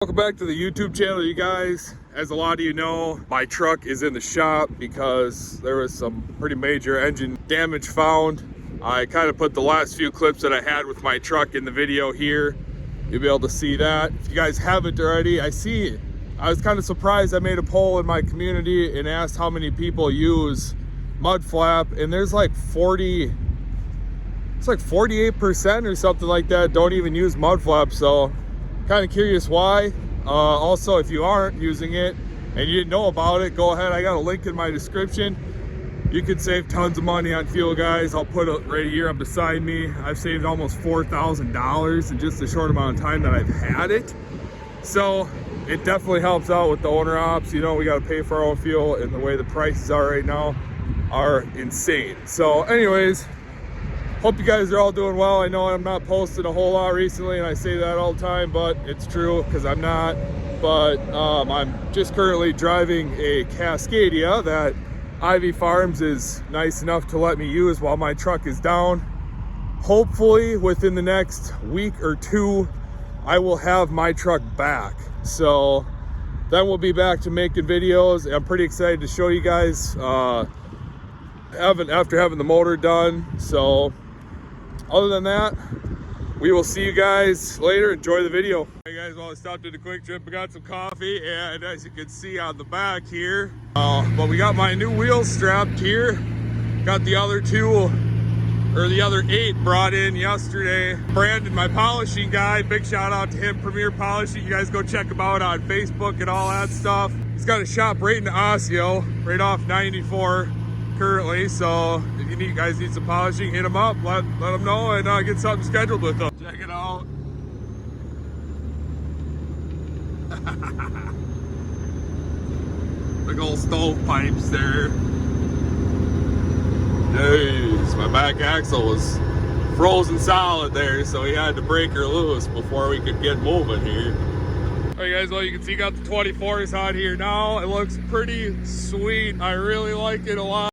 Welcome back to the YouTube channel, you guys. As a lot of you know, my truck is in the shop because there was some pretty major engine damage found. I kind of put the last few clips that I had with my truck in the video here. You'll be able to see that. If you guys haven't already, I was kind of surprised. I made a poll in my community and asked how many people use mud flap, and there's like 48% or something like that don't even use mud flap. So kind of curious why. Also, if you aren't using it and you didn't know about it, go ahead. I got a link in my description. You could save tons of money on fuel, guys. I'll put it right here up beside me. I've saved almost $4,000 in just a short amount of time that I've had it. So it definitely helps out with the owner ops. You know, we got to pay for our own fuel, and the way the prices are right now are insane. So anyways, hope you guys are all doing well. I know I'm not posting a whole lot recently, and I say that all the time, but it's true because I'm not. But I'm just currently driving a Cascadia that Ivy Farms is nice enough to let me use while my truck is down. Hopefully within the next week or two, I will have my truck back. So then we'll be back to making videos. I'm pretty excited to show you guys after having the motor done. So other than that, we will see you guys later. Enjoy the video. Hey guys, well, I stopped at a quick trip and got some coffee, and as you can see on the back here, but we got my new wheels strapped here. Got the other the other 8 brought in yesterday. Brandon, my polishing guy, big shout out to him, Premier Polishing. You guys go check him out on Facebook and all that stuff. He's got a shop right in Osseo, right off 94 currently. So if you guys need some polishing, hit him up, let him know, and get something scheduled with him. Check it out. Big old stove pipes there. Jeez, my back axle was frozen solid there, so he had to break her loose before we could get moving here. Alright guys, well, you can see got the 24s on here now. It looks pretty sweet. I really like it a lot.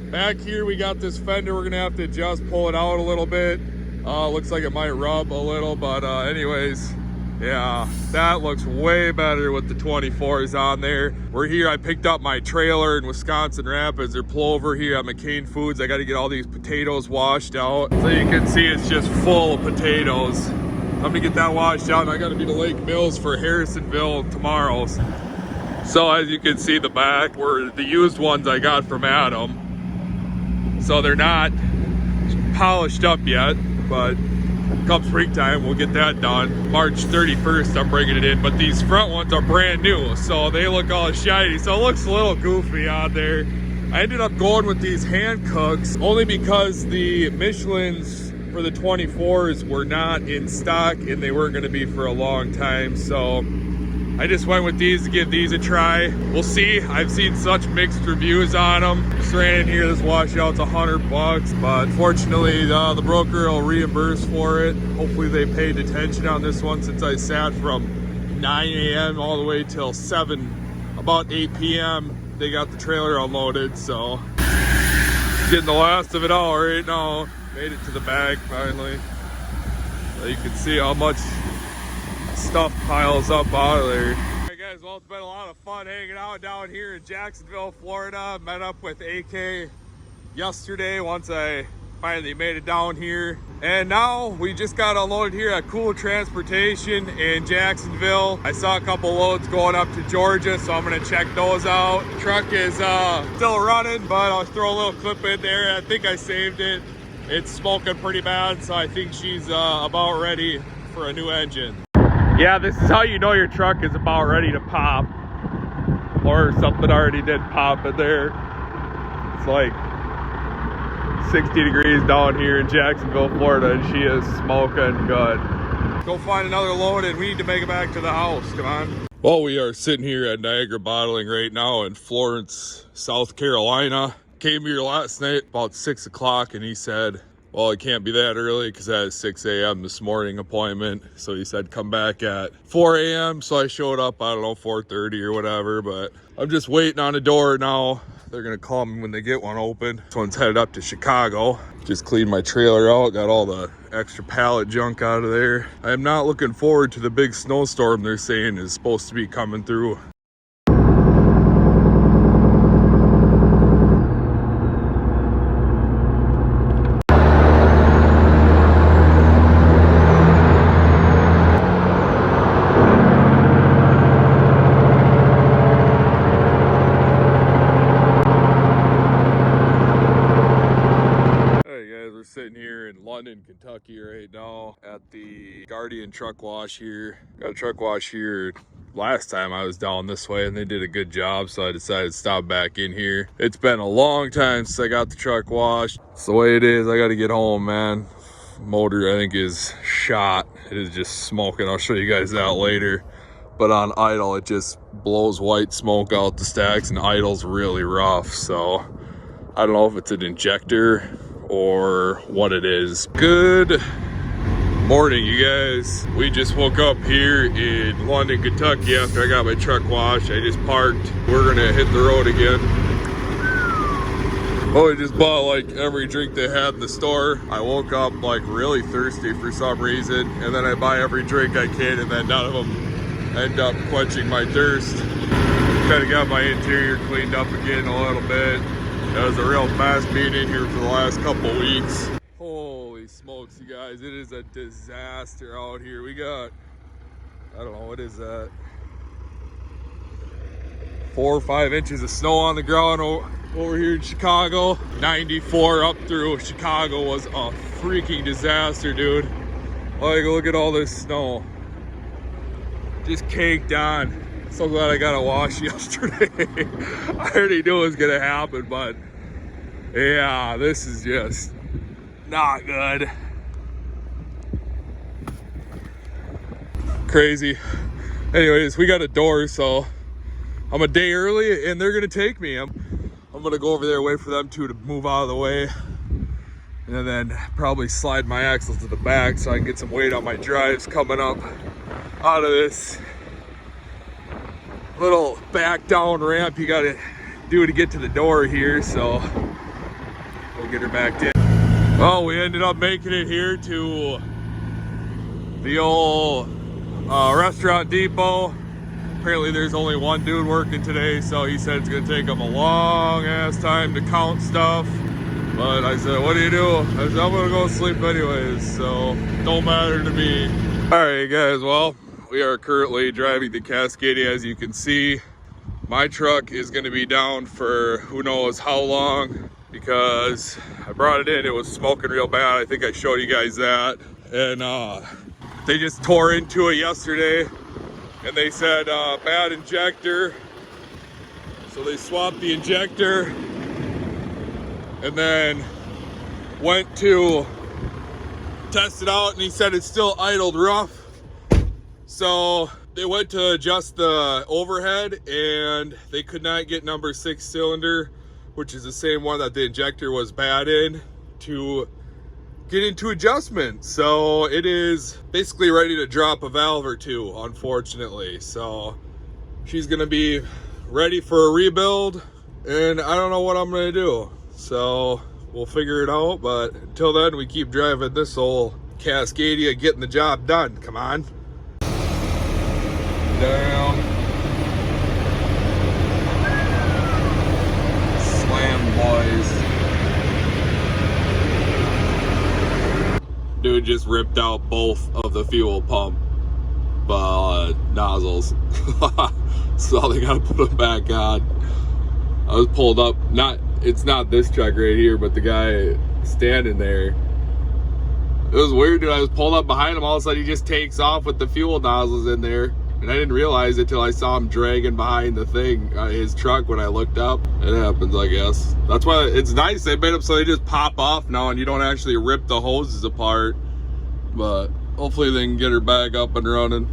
Back here we got this fender we're gonna have to just pull it out a little bit. Looks like it might rub a little, but anyways, yeah, that looks way better with the 24s on there. We're here, I picked up my trailer in Wisconsin Rapids or Plover here at McCain Foods. I got to get all these potatoes washed out. So you can see it's just full of potatoes. I'm gonna get that washed out, and I got to be to Lake Mills for Harrisonville tomorrow. So as you can see, the back were the used ones I got from Adam. So they're not polished up yet, but come springtime, we'll get that done. March 31st, I'm bringing it in, but these front ones are brand new, so they look all shiny. So it looks a little goofy on there. I ended up going with these hand cooks only because the Michelins for the 24s were not in stock, and they weren't gonna be for a long time. So I just went with these to give these a try. We'll see. I've seen such mixed reviews on them. Just ran in here, this washout's $100, but unfortunately the broker will reimburse for it. Hopefully they paid attention on this one, since I sat from 9 a.m. all the way till about 8 p.m. They got the trailer unloaded, so getting the last of it all right now. Made it to the bag finally. So you can see how much stuff piles up out of there. Alright guys, well, it's been a lot of fun hanging out down here in Jacksonville, Florida. Met up with AK yesterday once I finally made it down here. And now we just got unloaded here at Cool Transportation in Jacksonville. I saw a couple loads going up to Georgia, so I'm gonna check those out. The truck is still running, but I'll throw a little clip in there. I think I saved it. It's smoking pretty bad, so I think she's about ready for a new engine. Yeah, this is how you know your truck is about ready to pop, or something already did pop in there. It's like 60 degrees down here in Jacksonville, Florida, and she is smoking good. Go find another load, and we need to make it back to the house. Come on. Well, we are sitting here at Niagara Bottling right now in Florence, South Carolina. Came here last night about 6 o'clock and he said, well, it can't be that early because I had a 6 a.m. this morning appointment. So he said, come back at 4 a.m. So I showed up, I don't know, 4:30 or whatever, but I'm just waiting on a door now. They're gonna call me when they get one open. This one's headed up to Chicago. Just cleaned my trailer out, got all the extra pallet junk out of there. I am not looking forward to the big snowstorm they're saying is supposed to be coming through. Sitting here in London, Kentucky right now at the Guardian truck wash here. Got a truck wash here last time I was down this way and they did a good job, so I decided to stop back in here. It's been a long time since I got the truck washed. It's the way it is. I got to get home, man. Motor I think is shot. It is just smoking. I'll show you guys that later. But on idle it just blows white smoke out the stacks and idle's really rough. So I don't know if it's an injector or what it is. Good morning, you guys. We just woke up here in London, Kentucky after I got my truck washed. I just parked. We're gonna hit the road again. Oh, I just bought like every drink they had in the store. I woke up like really thirsty for some reason, and then I buy every drink I can, and then none of them end up quenching my thirst. Kind of got my interior cleaned up again a little bit. It was a real mess being in here for the last couple weeks. Holy smokes, you guys, it is a disaster out here. We got, I don't know, what is that? 4 or 5 inches of snow on the ground over here in Chicago. 94 up through Chicago was a freaking disaster, dude. Like, look at all this snow. Just caked on. So glad I got a wash yesterday. I already knew it was gonna happen, but yeah, this is just not good. Crazy. Anyways, we got a door, so I'm a day early and they're gonna take me. I'm gonna go over there, wait for them to move out of the way, and then probably slide my axles to the back so I can get some weight on my drives coming up out of this little back down ramp you gotta do to get to the door here. So we'll get her backed in. Well, we ended up making it here to the old restaurant depot. Apparently there's only one dude working today, so he said it's gonna take him a long ass time to count stuff. But I said, what do you do? I said, I'm gonna go sleep anyways, so don't matter to me. All right, guys, well, we are currently driving the Cascadia. As you can see, my truck is going to be down for who knows how long because I brought it in. It was smoking real bad. I think I showed you guys that. And they just tore into it yesterday and they said bad injector. So they swapped the injector and then went to test it out and he said it's still idled rough. So they went to adjust the overhead and they could not get number 6 cylinder, which is the same one that the injector was bad in, to get into adjustment. So it is basically ready to drop a valve or two, unfortunately. So she's gonna be ready for a rebuild and I don't know what I'm gonna do. So we'll figure it out, but until then we keep driving this old Cascadia, getting the job done. Come on. Down. Slam, boys. Dude just ripped out both of the fuel pump nozzles. So they gotta put them back on. I was pulled up, it's not this truck right here, but the guy standing there. It was weird, dude. I was pulled up behind him, all of a sudden he just takes off with the fuel nozzles in there. And I didn't realize it till I saw him dragging behind the thing, his truck, when I looked up. It happens, I guess. That's why it's nice they made them so they just pop off now and you don't actually rip the hoses apart. But hopefully they can get her back up and running.